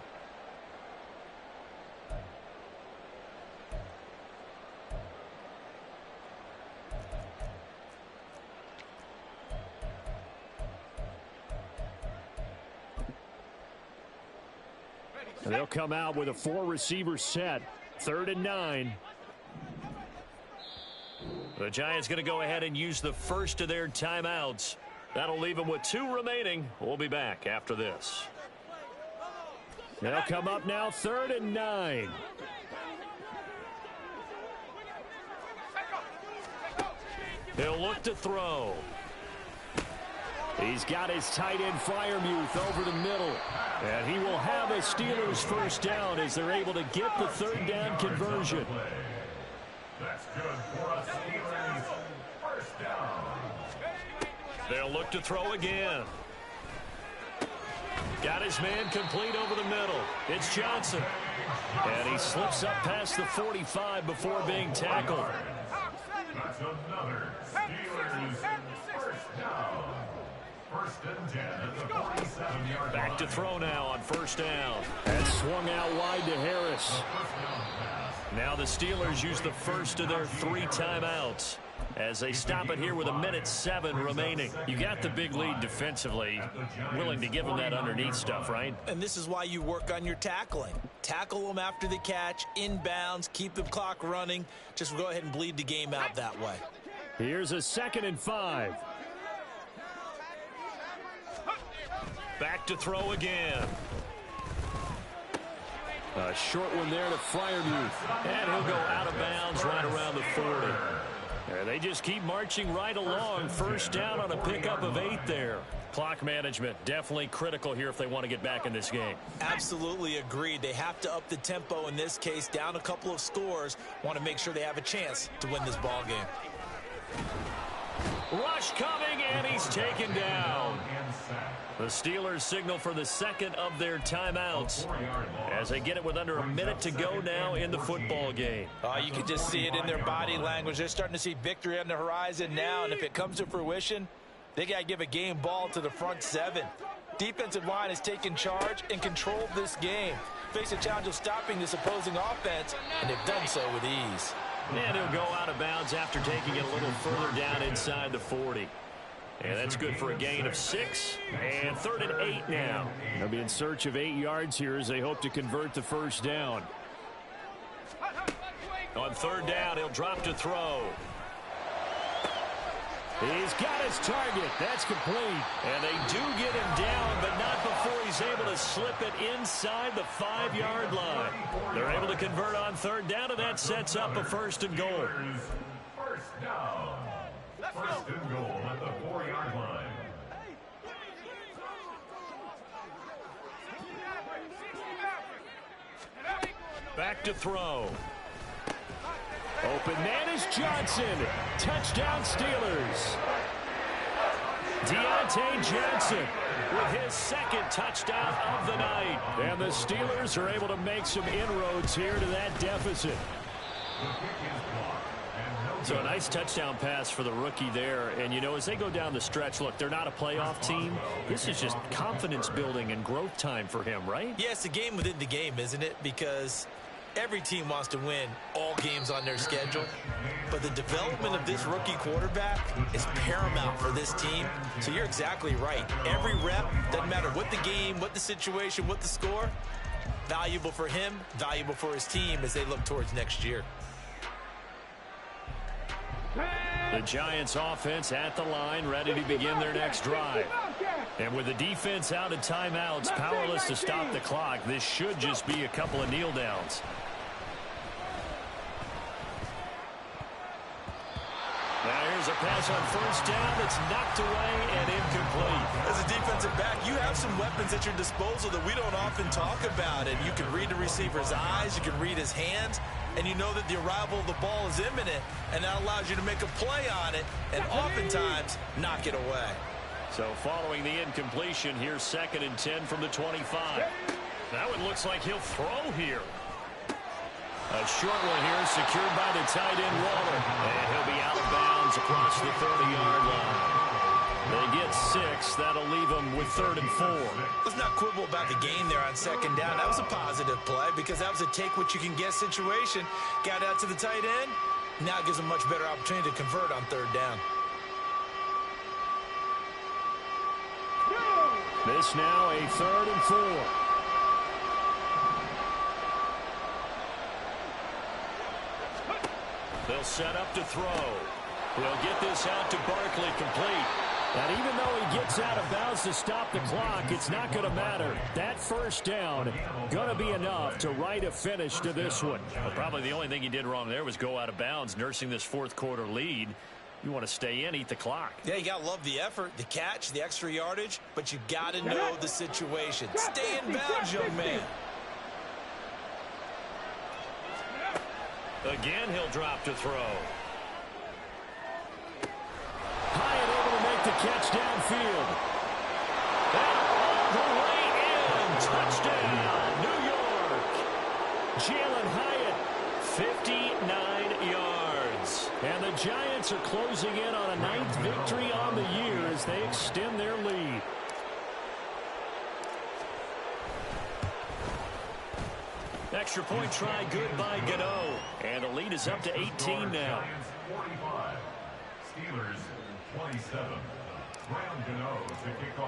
And they'll come out with a 4-receiver set. 3rd and 9. The Giants going to go ahead and use the first of their timeouts. That'll leave them with 2 remaining. We'll be back after this. They'll come up now, 3rd and 9. He'll look to throw. He's got his tight end Freiermuth over the middle. And he will have a Steelers first down as they're able to get the 3rd down conversion. That's good for a Steelers first down. They'll look to throw again. Got his man complete over the middle. It's Johnson. And he slips up past the 45 before being tackled. That's another Steelers first down. First and 10 at the 47-yard line. Back to throw now on first down. And swung out wide to Harris. Now the Steelers use the first of their 3 timeouts as they stop it here with 1:07 remaining. You got the big lead defensively. Willing to give them that underneath stuff, right? And this is why you work on your tackling. Tackle them after the catch, inbounds, keep the clock running. Just go ahead and bleed the game out that way. Here's a 2nd and 5. Back to throw again. A short one there to Freiermuth. And he'll go out of bounds right around the 40. They just keep marching right along. First down on a pickup of 8 there. Clock management definitely critical here if they want to get back in this game. Absolutely agreed. They have to up the tempo in this case, down a couple of scores. Want to make sure they have a chance to win this ball game. Rush coming, and he's taken down. The Steelers signal for the second of their timeouts as they get it with under a minute to go now in the football game. You can just see it in their body language. They're starting to see victory on the horizon now, and if it comes to fruition, they got to give a game ball to the front 7. Defensive line has taken charge and controlled this game. Face a challenge of stopping this opposing offense, and they've done so with ease. And he'll go out of bounds after taking it a little further down inside the 40. And that's good for a gain of 6. And 3rd and 8 now. They'll be in search of 8 yards here as they hope to convert the first down. On 3rd down, he'll drop to throw. He's got his target. That's complete. And they do get him down, but not before he's able to slip it inside the 5-yard line. They're able to convert on 3rd down, and that sets up a 1st and goal. First down. First and goal at the 4-yard line. Back to throw. Open man is Johnson. Touchdown Steelers. Deontay Johnson with his 2nd touchdown of the night. And the Steelers are able to make some inroads here to that deficit. So a nice touchdown pass for the rookie there. And, you know, as they go down the stretch, look, they're not a playoff team. This is just confidence building and growth time for him, right? Yeah, it's a game within the game, isn't it? Because every team wants to win all games on their schedule. But the development of this rookie quarterback is paramount for this team. So you're exactly right. Every rep, doesn't matter what the game, what the situation, what the score, valuable for him, valuable for his team as they look towards next year. The Giants offense at the line, ready to begin their next drive. And with the defense out of timeouts, powerless to stop the clock, this should just be a couple of kneel downs. Now here's a pass on 1st down that's knocked away and incomplete. As a defensive back, you have some weapons at your disposal that we don't often talk about. And you can read the receiver's eyes, you can read his hands, and you know that the arrival of the ball is imminent, and that allows you to make a play on it and oftentimes knock it away. So following the incompletion, here's 2nd and 10 from the 25. That one looks like he'll throw here. A short one here secured by the tight end Waller. And he'll be out of bounds across the 30-yard line. They get 6. That'll leave them with 3rd and 4. Let's not quibble about the gain there on 2nd down. That was a positive play because that was a take-what-you-can-get situation. Got out to the tight end. Now it gives them much better opportunity to convert on 3rd down. This now a 3rd and 4. They'll set up to throw. They'll get this out to Barkley, complete. And even though he gets out of bounds to stop the clock, it's not going to matter. That 1st down going to be enough to write a finish to this one. Well, probably the only thing he did wrong there was go out of bounds, nursing this 4th quarter lead. You want to stay in, eat the clock. Yeah, you got to love the effort, the catch, the extra yardage, but you got to know the situation. Stay in bounds, young man. Again, he'll drop to throw. Hyatt able to make the catch downfield. And all the way in. Touchdown, New York. Jalen Hyatt. 59 yards. And the Giants are closing in on a 9th victory on the year as they extend their lead. Extra point try good by Gano. And the lead is up to 18 now. 45. Steelers 27.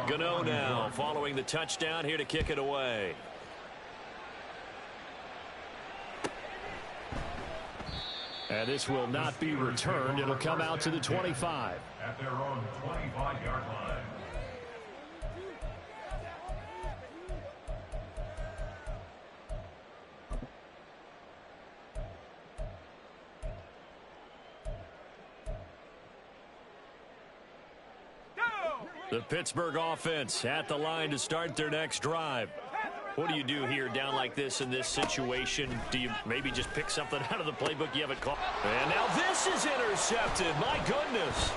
Gano now following the touchdown here to kick it away. And this will not be returned. It'll come out to the 25. At their own 25-yard line. The Pittsburgh offense at the line to start their next drive. What do you do here down like this in this situation? Do you maybe just pick something out of the playbook you haven't caught? And now this is intercepted. My goodness.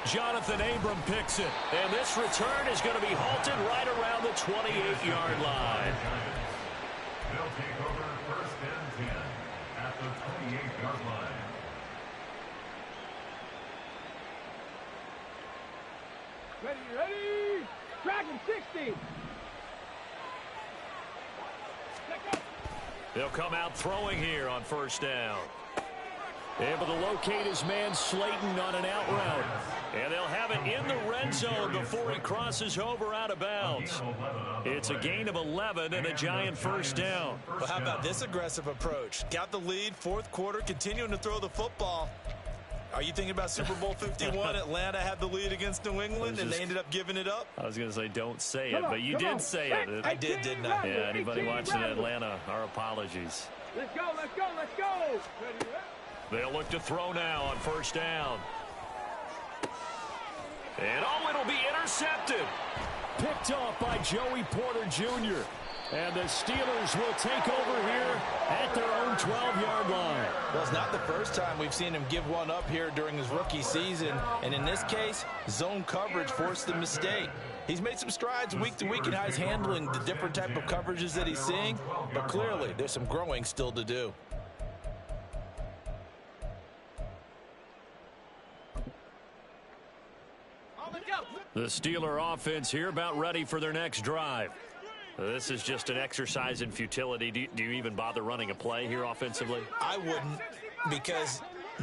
Jonathan Abram picks it. And this return is going to be halted right around the 28-yard line. They'll take over first and 10 at the 28-yard line. Ready. Tracking 60. They'll come out throwing here on first down. Able to locate his man Slayton on an out route. And they'll have it in the red zone before he crosses over out of bounds. It's a gain of 11 and a giant first down. Well, how about this aggressive approach? Got the lead, fourth quarter, continuing to throw the football. Are you thinking about Super Bowl 51? Atlanta had the lead against New England, and they ended up giving it up? I was going to say don't say it, but you did say it. I did, didn't I? Yeah, anybody watching Atlanta, our apologies. Let's go. Ready. They'll look to throw now on first down. And it'll be intercepted. Picked off by Joey Porter Jr. And the Steelers will take over here at their own 12-yard line. Well, it's not the first time we've seen him give one up here during his rookie season. And in this case, zone coverage forced the mistake. He's made some strides week to week in how he's handling the different type of coverages that he's seeing. But clearly, there's some growing still to do. The Steeler offense here about ready for their next drive. This is just an exercise in futility. Do you even bother running a play here offensively? I wouldn't, because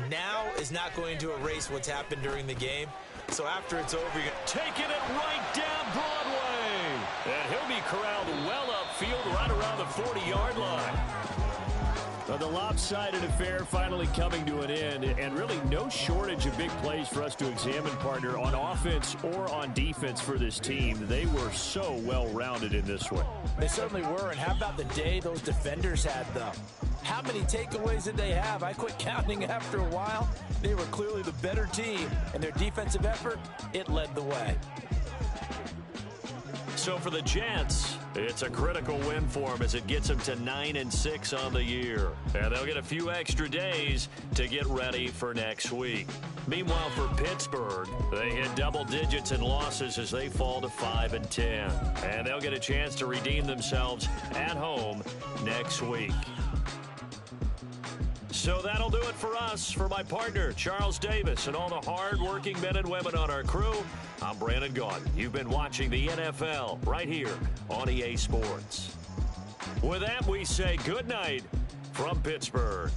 now is not going to erase what's happened during the game. So after it's over, you're taking it right down Broadway. And he'll be corralled well upfield right around the 40-yard line. The lopsided affair finally coming to an end, and really no shortage of big plays for us to examine, partner, on offense or on defense for this team. They were so well-rounded in this one. They certainly were, and how about the day those defenders had, though? How many takeaways did they have? I quit counting after a while. They were clearly the better team, and their defensive effort, it led the way. So for the Jets, it's a critical win for them as it gets them to 9-6 on the year. And they'll get a few extra days to get ready for next week. Meanwhile, for Pittsburgh, they hit double digits in losses as they fall to 5-10. And they'll get a chance to redeem themselves at home next week. So that'll do it for us. For my partner, Charles Davis, and all the hard-working men and women on our crew, I'm Brandon Gaudin. You've been watching the NFL right here on EA Sports. With that, we say good night from Pittsburgh.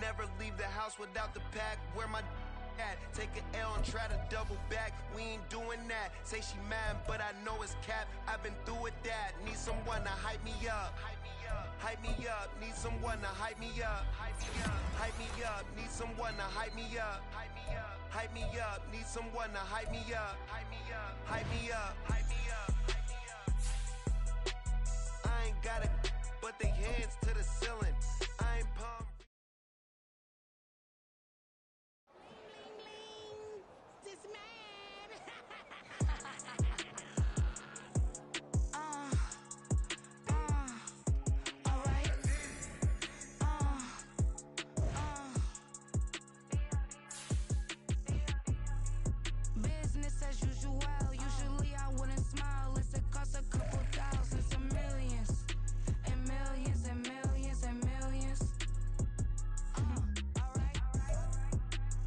never leave the house without the pack. Where my at? Take an L and try to double back. We ain't doing that. Say she mad, but I know it's cap. I've been through with that. Need someone to hype me up. Hype me up. Need someone to hype me up. Hype me up. Need someone to hype me up. Hype me up. Need someone to hype me up. Hype me up. Hype me up. Hype me up. I ain't got it, but they hands to the ceiling. I ain't pumped. Business as usual. Usually I wouldn't smile unless it costs a couple thousands and millions. And millions and millions and millions. Alright.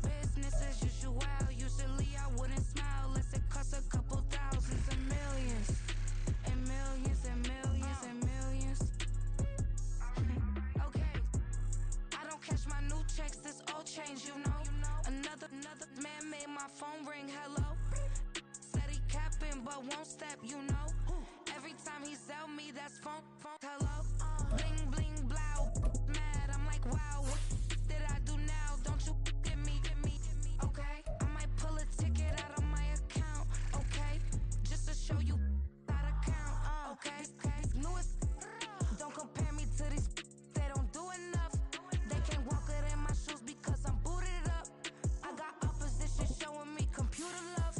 Business as usual. Usually I wouldn't smile unless it costs a couple thousands and millions. And millions and millions and millions. Okay. I don't cash my new checks, this old change, you know. Another man made my phone ring, hello. Said he capping but won't step, you know. Every time he sell me, that's phone, hello. Bling, bling, blow, mad, I'm like, wow, what did I do now? Don't you get me, okay? I might pull a ticket out of my account, okay? Just to show you how to count, okay? Newest, don't compare me to these, they don't do enough. They can't walk it in my shoes because I'm booted up. I got opposition showing me computer love.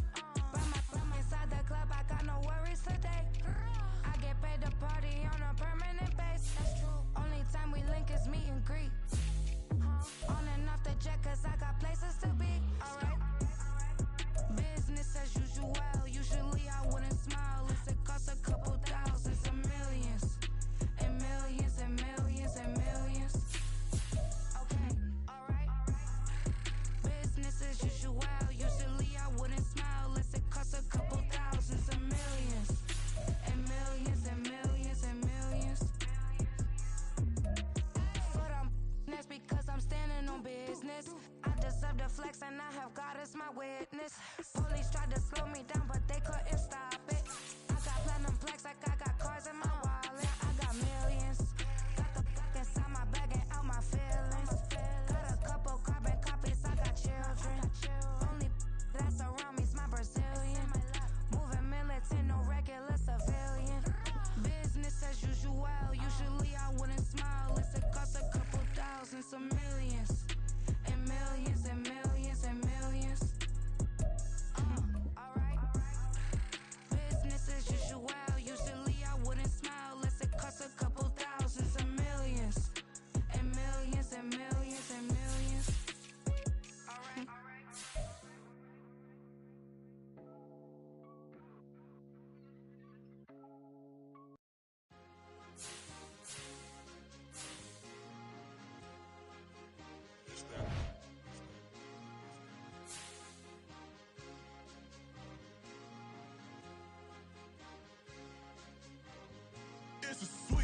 From inside the club, I got no worries today. I get paid to party on a permanent base. Only time we link is meet and greet. On and off the jet, cause I got places to be. Alright. Business as usual. Usually I wouldn't smile unless it costs a couple thousands and millions. And millions and millions and millions. Okay, alright. Business as usual. Usually I wouldn't smile unless it costs a couple thousands and millions. And millions and millions and millions. Foot on, that's because I'm standing on business. I deserve the flex and I have God as my witness. Police tried to slow me down but they couldn't stop it. I got platinum plaques like I got cars in my wallet. I got millions. Got the fuck inside my bag and out my feelings. Got a couple carbon copies, I got children. Only that's around me's my Brazilian. Moving militant, no regular civilian. Business as usual. Usually I wouldn't smile unless it costs a couple thousands of millions. And millions and millions and millions. Alright. Business as usual. Usually I wouldn't smile unless it costs a couple thousands of millions. And millions and millions and millions. Alright. It's a switch.